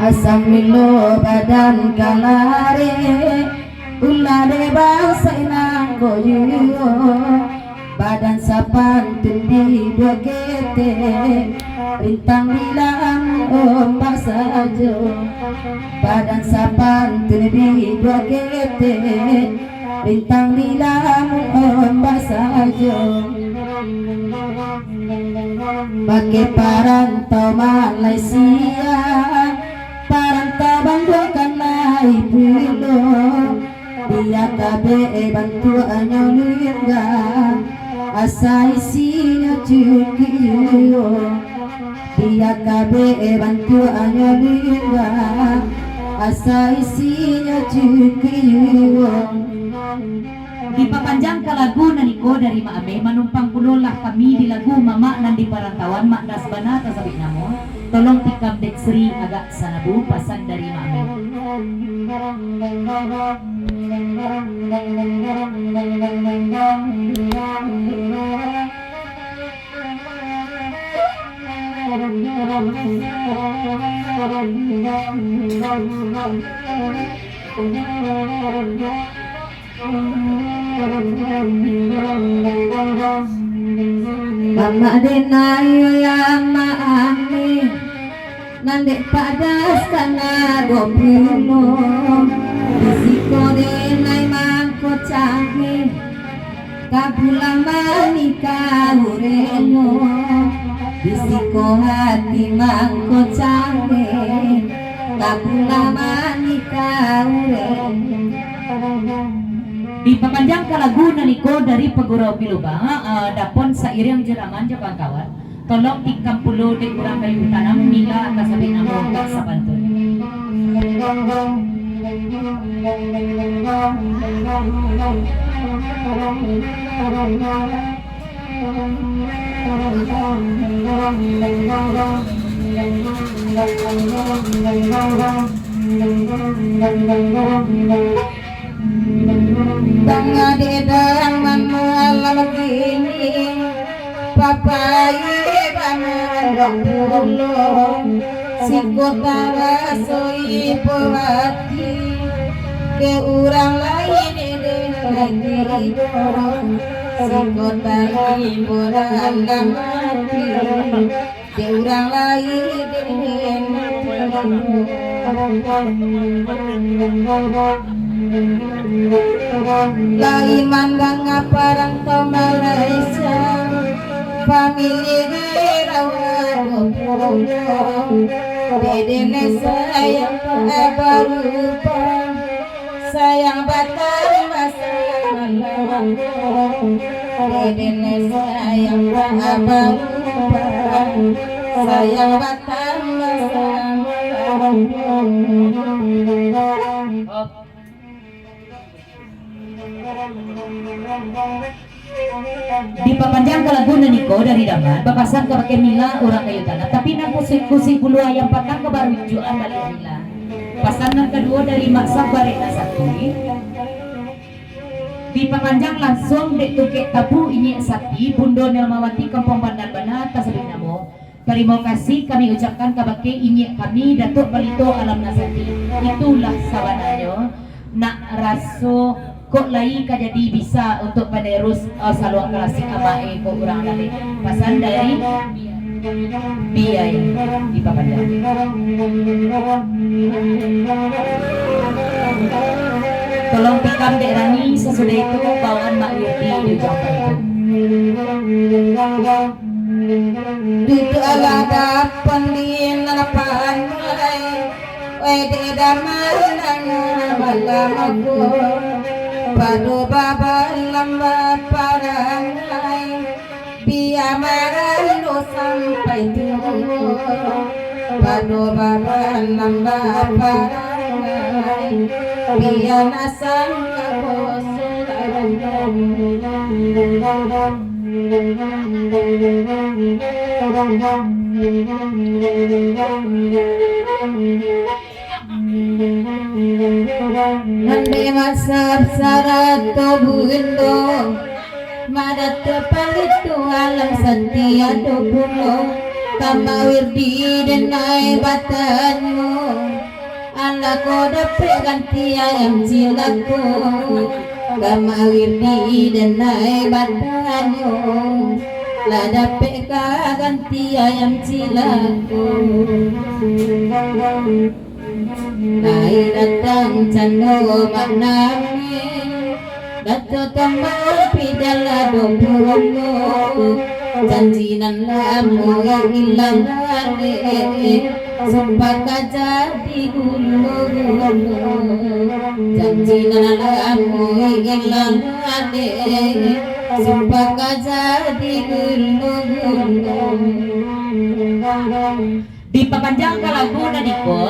Asam milo badan kalare ulare bangsa inang goyo badan sapan tendi bogete rintang bilang ombak saja badan sapan tendi bogete rintang bilang ombak saja pakai parantau Malaysia parantau banggokan naik pulo dia kabe bantu anyolingga asa isinya cukiyo dia kabe bantu anyolingga asa isinya cukiyo. Dipapanjang ka lagu na niko dari Maame manumpang pulolah kami di lagu mama nan di parantawan mak dasbana ta sabi namo tolong tikam dek Sri agak sanabu pasan dari Maame. Mama denayo yang maami nandek padas kana gopuno risiko denai mangko canggih kapulang manika ureno risiko hati mangko canggih kapulang manika ureno. Dipapanjang ka lagu na niko dari Pagurau Bilubang dapon sairing jeraman ja kawan tolong tikam pulo dek urang kayu tanam nila kasabi namo ka sabantun. Tanga dedang malam kini papai banarong pulo sikota rasoi pewati ke urang lain lagi sikota iburan mati ke urang lain lagi mandang parantau Malaysia famili rawan dedene sayang berupa sayang batang masalah dedene sayang berupa sayang batang masalah. Dipapanjang ka lagu na niko dari daman bapasan ka pakai mila orang kayu tanah tapi nang kusik-kusik bulu ayam patang ke baru jual balik mila pasangan kedua dari maksa barena sakti dipapanjang langsung dek tukek tabu ini sakti Bundo Nelmawati Kampung Bandar Bana tasabi namo. Terima kasih kami ucapkan kabake ini kami Datuk Balito Alam Nasati itulah sabananya nak raso kok lai ka jadi bisa untuk penerus saluang klasik amae kok kurang dari pasan dari biaya di Papanjang. Tolong pikam dek Rani sesudah itu bawaan Mak Yurti diucapkan Dito alada pandin napan mulai wede daman nang balamaku padu baba lamba parangai biya marando sampai tuh padobaran nambah parangai biar asam nande masab sarato buindo madat palitu alam setia dobulo tamawir di denai batanmu ala koda ganti ayam cilaku tamawir di denai batanmu la dapat ganti ayam cilaku nai datang cando manami dato tamal pidala dombromo janji nan lamu ilang ane sumpah jadi gulu janji nan lamu ilang ane sumpah jadi gulu di papanjang kalagu na diko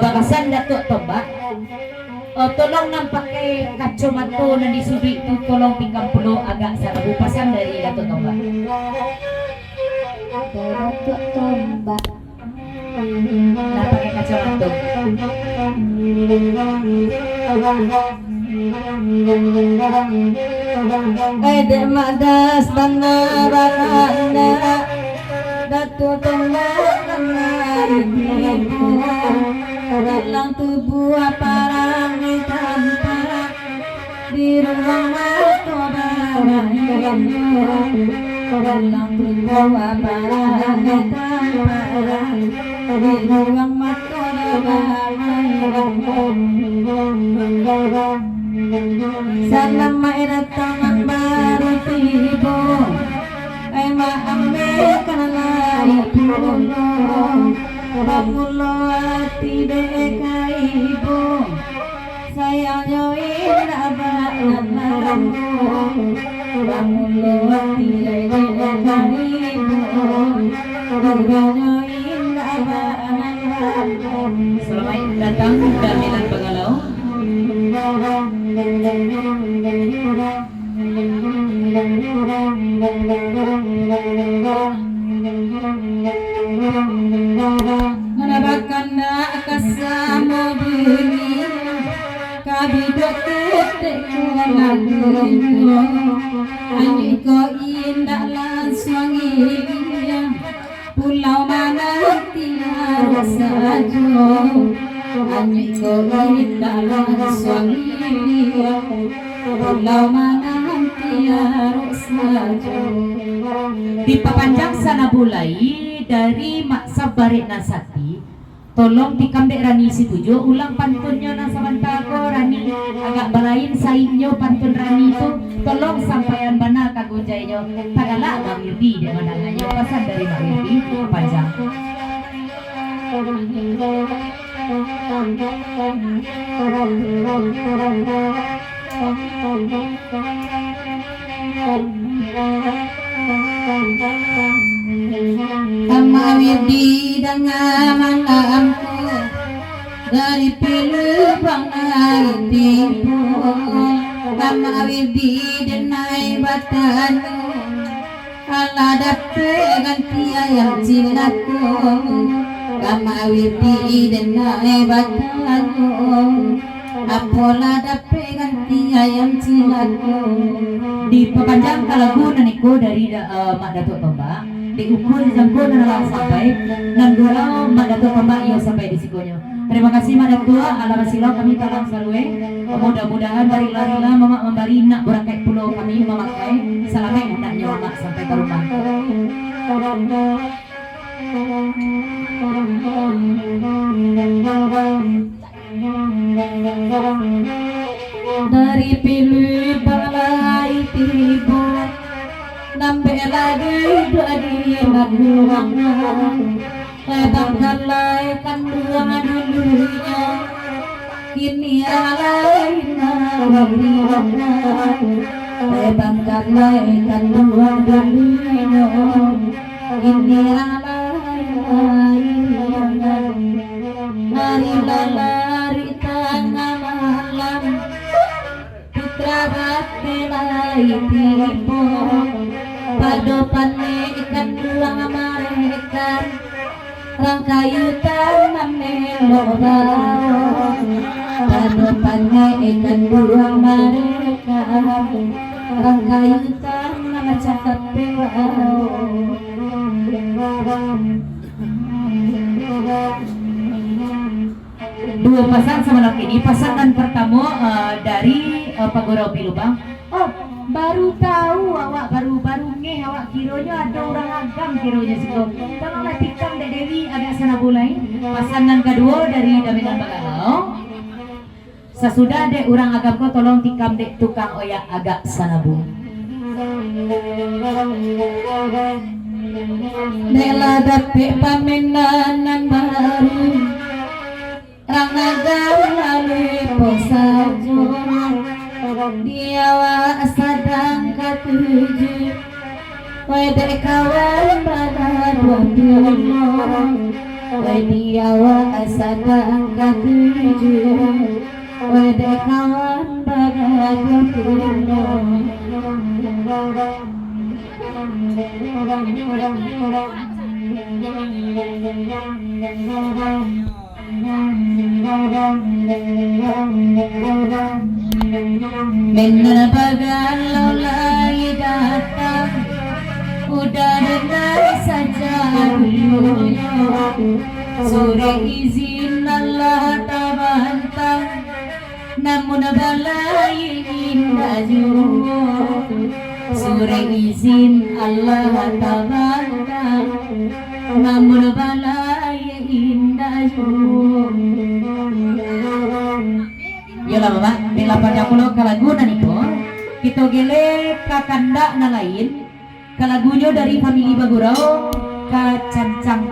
bakasan Datuk Tombak tolong nampake kacamata na disudi tu tolong 30 agak sarabu pasang dari Datuk Tombak. Datuk Tombak Nampake kacamata. Ede madas bana bana Datuk Tombak dalam tubuh parang tanpa di ruang dalam tubuh parang tanpa di ruang salam mairat tangan baru tibo ay maame kanalay puno pamulo ati dekaibo sayang join abang naramu pamulo ati dekaibo sayang join abang naramu. Selamat datang Damilan Pengalau. Manabakan na kasama bumi kabidot ko lagunya ani ko indah langsung iya pulau mana tiada saja ani ko indah langsung iya pulau mana tiada saja. Di papanjang sana bulai dari Mak Sabarik Nasati tolong dikambek Rani Situjo ulang pantunnya nasabantago Rani agak balain sainyo pantun Rani itu tolong sampaian bana kagojainya tagala Mak Wirdi dia mandangannya pesan dari Mak Wirdi panjang. Wirdi dengan malamku dari pilu bangai tipu Wirdi denai batanu ala dapat ganti ayam cilaku Wirdi denai batanu apola dapat ganti ayam cilaku. Di papanjang kalagu naniko dari Mak Datuk Tombak diukur jangko dan sampai nan dua Mak Datuk Tombak iyo sampai di sikonya. Terima kasih Mak Datuk ala silau kami talang sarwe mudah-mudahan dari larila Mamak membari nak berakai pulau kami memakai salamai hendaknya Mamak sampai ke rumah. Dari pilu balai tiba nambe lagi dari maguangan lebangkan lai kandungan dulunya kini lain maguangan lebangkan lai kandungan dulunya kini lain ikan belang mereka rangkayutan melorau depannya ikan belang mereka rangkayutan nama cakap pelau. Dua pasang sama laki ini pasangan pertama dari Pak Goro Pilubang. Oh, baru tahu awak baru ngeh awak kironya ada orang agam kironya situ. Tolonglah tikam Dek Dewi agak sana bulai. Pasangan kedua dari Damengan Balanau. Sesudah dek orang agam ko tolong tikam dek tukang oyak agak sana bu. Nela dapet pamenanan baru Rangagam lalu posajo Diawa sadang ketujuh Wede kawan pada dua Diawa sadang ketujuh Wede kawan pada dua Benar bagalo lagi datang Udah dengar saja Sore izin Allah tak bantang Namun balai indah juga Sore izin Allah tak bantang Namun balai indah juga. Yalah Bapak, bila pada pulau kalaguna niko kita gele kakanda na lain kalagunya dari famili Bagurau ka cancang